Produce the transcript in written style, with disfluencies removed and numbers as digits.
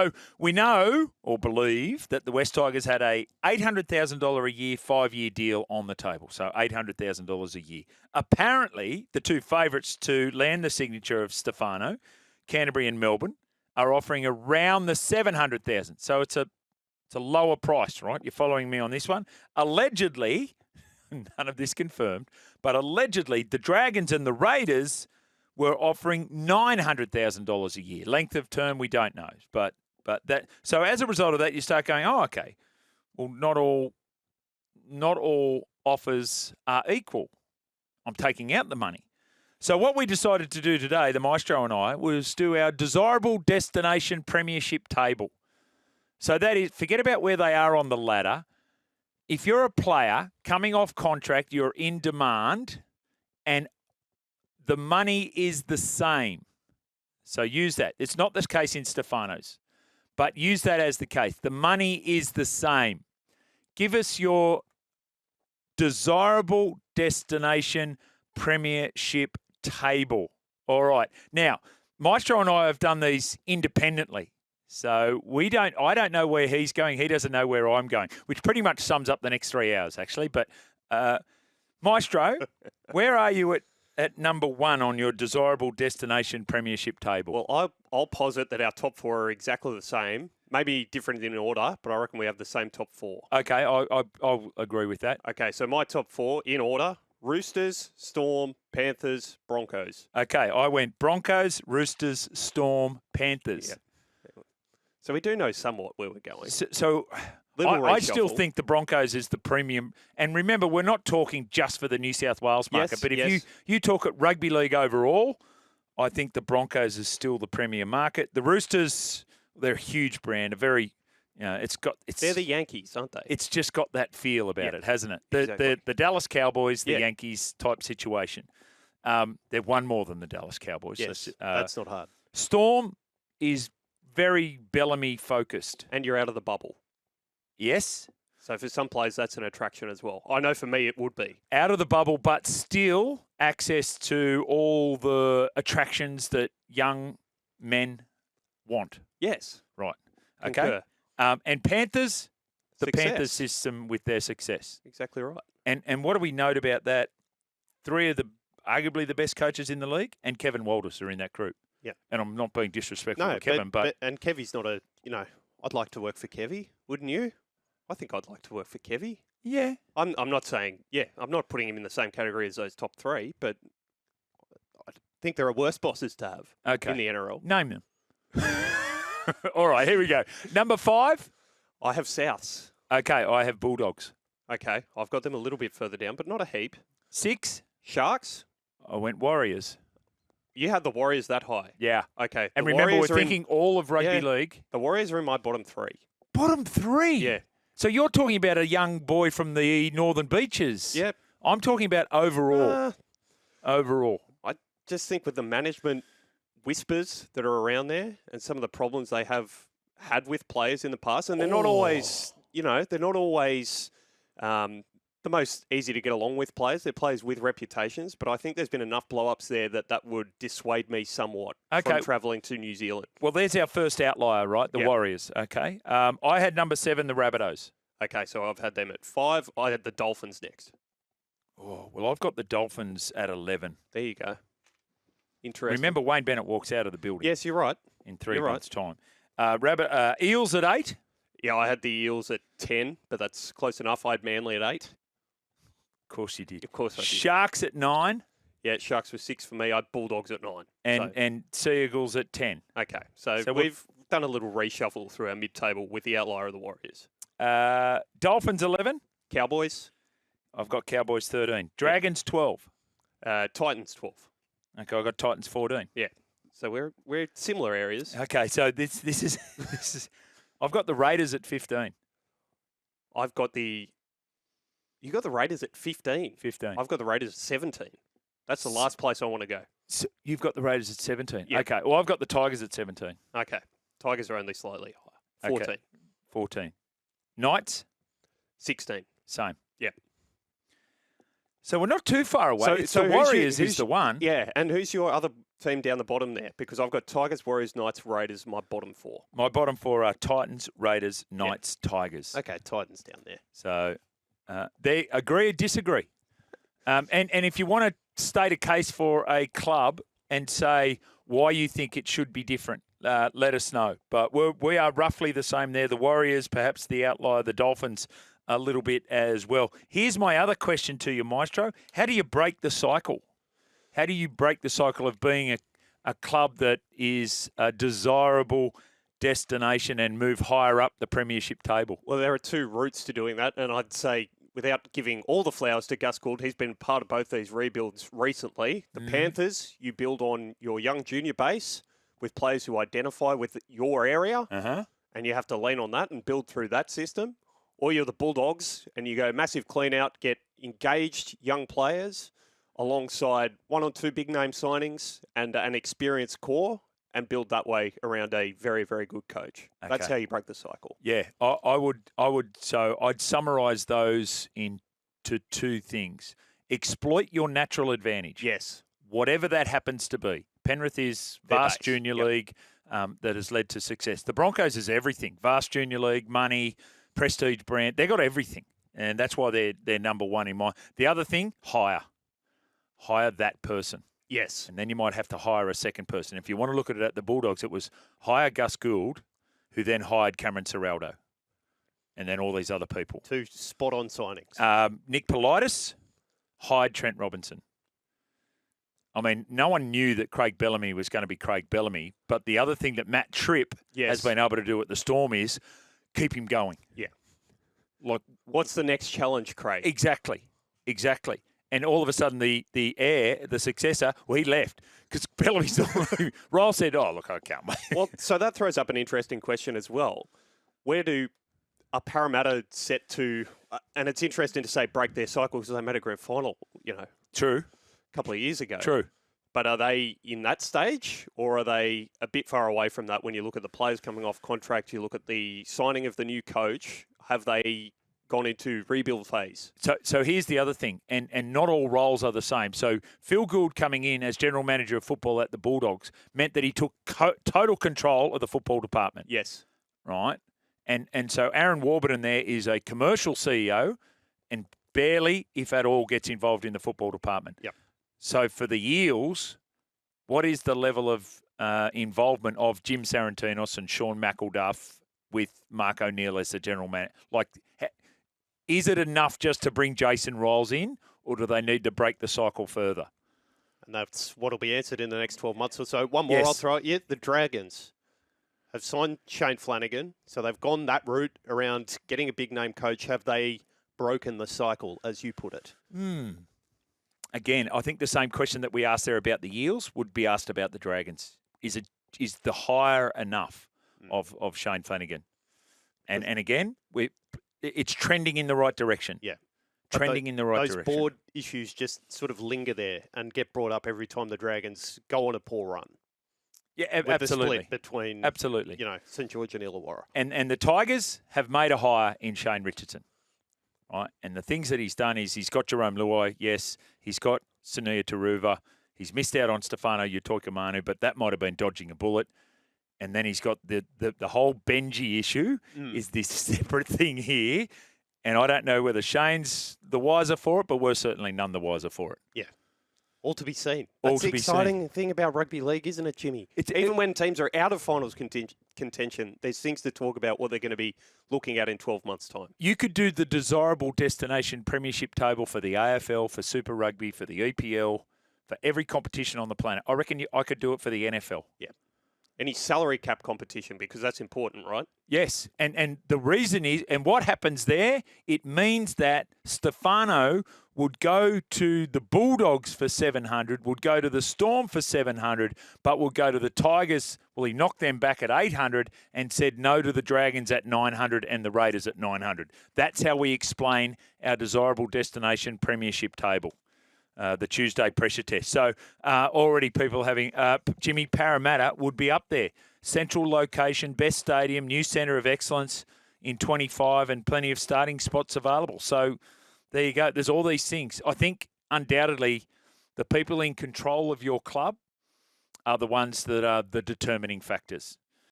So we know or believe that the West Tigers had a $800,000 a year, 5-year deal on the table. So $800,000 a year. Apparently, the two favourites to land the signature of Stefano, Canterbury and Melbourne, are offering around the $700,000. So it's a lower price, right? You're following me on this one. Allegedly, none of this confirmed, but allegedly the Dragons and the Raiders were offering $900,000 a year. Length of term, we don't know. But that, so as a result of that, you start going, oh, okay. Well, not all offers are equal. I'm taking out the money. So what we decided to do today, the Maestro and I, was do our desirable destination premiership table. So that is, forget about where they are on the ladder. If you're a player coming off contract, you're in demand, and the money is the same. So use that. It's not the case in Stefano's, but use that as the case. The money is the same. Give us your desirable destination premiership table. All right. Now, Maestro and I have done these independently. So I don't know where he's going. He doesn't know where I'm going, which pretty much sums up the next 3 hours, actually. But Maestro, where are you at number one on your desirable destination premiership table? Well, I'll posit that our top four are exactly the same. Maybe different in order, but I reckon we have the same top four. Okay, I'll agree with that. Okay, so my top four in order: Roosters, Storm, Panthers, Broncos. Okay, I went Broncos, Roosters, Storm, Panthers. Yeah. So we do know somewhat where we're going. So I still think the Broncos is the premium. And remember, we're not talking just for the New South Wales market. Yes, but if you talk at rugby league overall, I think the Broncos is still the premier market. The Roosters, they're a huge brand, a very, they're the Yankees, aren't they? It's just got that feel about it, hasn't it? Exactly. The Dallas Cowboys, the Yankees type situation. They've won more than the Dallas Cowboys. Yes, that's not hard. Storm is very Bellamy focused. And you're out of the bubble. Yes. So for some players, that's an attraction as well. I know for me it would be. Out of the bubble, but still access to all the attractions that young men want. Yes. Right. Concur. Okay. And Panthers, the Success. Panthers system with their success. Exactly right. And what do we note about that? Three of the arguably the best coaches in the league, and Kevin Walters are in that group. Yeah. And I'm not being disrespectful to Kevin, but and Kevy's not I'd like to work for Kevy, wouldn't you? I think I'd like to work for Kevy. Yeah. I'm not saying, I'm not putting him in the same category as those top three, but I think there are worse bosses to have in the NRL. Name them. All right, here we go. Number 5? I have Souths. Okay, I have Bulldogs. Okay, I've got them a little bit further down, but not a heap. 6? Sharks. I went Warriors. You had the Warriors that high. Yeah. Okay. And remember, we're thinking all of rugby league. The Warriors are in my bottom 3. Bottom 3? Yeah. So you're talking about a young boy from the Northern Beaches. Yep. I'm talking about overall. Overall. I just think with the management whispers that are around there and some of the problems they have had with players in the past, and they're not always, they're not always the most easy to get along with players. They're players with reputations, but I think there's been enough blow-ups there that would dissuade me somewhat from travelling to New Zealand. Well, there's our first outlier, right? The Warriors, okay. I had number 7, the Rabbitohs. Okay, so I've had them at 5. I had the Dolphins next. Oh, well, I've got the Dolphins at 11. There you go. Interesting. Remember, Wayne Bennett walks out of the building. Yes, you're right. In 3 months' time. Eels at 8? Yeah, I had the Eels at 10, but that's close enough. I had Manly at 8. Of course you did. Of course I did. Sharks at 9? Yeah, Sharks were 6 for me. I had Bulldogs at 9. And Sea Eagles at 10. Okay, so we've done a little reshuffle through our mid-table with the outlier of the Warriors. Dolphins 11? Cowboys? I've got Cowboys 13. Dragons 12? Titans 12. Okay, I've got Titans 14. Yeah, so we're similar areas. Okay, so this is I've got the Raiders at 15. You got the Raiders at 15. 15. I've got the Raiders at 17. That's the last place I want to go. So you've got the Raiders at 17. Yep. Okay. Well, I've got the Tigers at 17. Okay. Tigers are only slightly higher. 14. Okay. 14. Knights? 16. Same. Yep. So we're not too far away. So the Warriors is the one. Yeah, and who's your other team down the bottom there? Because I've got Tigers, Warriors, Knights, Raiders, my bottom four. My bottom four are Titans, Raiders, Knights, Tigers. Okay, Titans down there. So they agree or disagree. And if you want to state a case for a club and say why you think it should be different, let us know. But we are roughly the same there. The Warriors, perhaps the outlier, the Dolphins a little bit as well. Here's my other question to you, Maestro. How do you break the cycle? How do you break the cycle of being a club that is a desirable destination and move higher up the premiership table? Well, there are two routes to doing that, and I'd say, without giving all the flowers to Gus Gould, he's been part of both these rebuilds recently. The Panthers, you build on your young junior base with players who identify with your area, and you have to lean on that and build through that system. Or you're the Bulldogs, and you go massive clean out, get engaged young players alongside one or two big name signings and an experienced core, and build that way around a very, very good coach. Okay. That's how you break the cycle. Yeah, I would. So I'd summarise those into two things: exploit your natural advantage. Yes, whatever that happens to be. Penrith is vast junior league that has led to success. The Broncos is everything: vast junior league, money, prestige brand. They've got everything, and that's why they're number one in my. The other thing: hire that person. Yes. And then you might have to hire a second person. If you want to look at it at the Bulldogs, it was hire Gus Gould, who then hired Cameron Ciraldo, and then all these other people. Two spot-on signings. Nick Politis hired Trent Robinson. I mean, no one knew that Craig Bellamy was going to be Craig Bellamy, but the other thing that Matt Tripp has been able to do at the Storm is keep him going. Yeah. Like, what's the next challenge, Craig? Exactly. And all of a sudden, the heir, the successor, well, he left because Bellamy's not. Ryle said, "Oh, look, I can't wait." Well, so that throws up an interesting question as well. Where are Parramatta set to? And it's interesting to say break their cycle because they made a grand final, True. A couple of years ago. True. But are they in that stage, or are they a bit far away from that? When you look at the players coming off contract, you look at the signing of the new coach. Have they gone into rebuild phase? So here's the other thing, and not all roles are the same. So Phil Gould coming in as general manager of football at the Bulldogs meant that he took total control of the football department. Yes. Right? And so Aaron Warburton there is a commercial CEO and barely, if at all, gets involved in the football department. Yep. So for the Eels, what is the level of involvement of Jim Sarantinos and Sean McElduff with Mark O'Neill as the general manager? Like, is it enough just to bring Jason Riles in, or do they need to break the cycle further? And that's what will be answered in the next 12 months or so. One more I'll throw at you. The Dragons have signed Shane Flanagan, so they've gone that route around getting a big-name coach. Have they broken the cycle, as you put it? Again, I think the same question that we asked there about the Eels would be asked about the Dragons. Is the hire enough of Shane Flanagan? And again, it's trending in the right direction. Yeah. Trending in the right direction. Those board issues just sort of linger there and get brought up every time the Dragons go on a poor run. Yeah, with absolutely. The split between St George and Illawarra. And the Tigers have made a hire in Shane Richardson. Right? And the things that he's done is he's got Jerome Luai, yes. He's got Sania Taruva. He's missed out on Stefano Utoikamanu, but that might have been dodging a bullet. And then he's got the whole Benji issue is this separate thing here. And I don't know whether Shane's the wiser for it, but we're certainly none the wiser for it. Yeah. All to be seen. That's the exciting thing about rugby league, isn't it, Jimmy? Even when teams are out of finals contention, there's things to talk about what they're going to be looking at in 12 months' time. You could do the desirable destination premiership table for the AFL, for Super Rugby, for the EPL, for every competition on the planet. I reckon I could do it for the NFL. Yeah. Any salary cap competition, because that's important, right? Yes, and the reason is, and what happens there, it means that Stefano would go to the Bulldogs for 700, would go to the Storm for 700, but would go to the Tigers. Well, he knocked them back at 800 and said no to the Dragons at 900 and the Raiders at 900. That's how we explain our desirable destination premiership table. The Tuesday pressure test. So already people having Jimmy Parramatta would be up there. Central location, best stadium, new centre of excellence in 25 and plenty of starting spots available. So there you go. There's all these things. I think undoubtedly the people in control of your club are the ones that are the determining factors.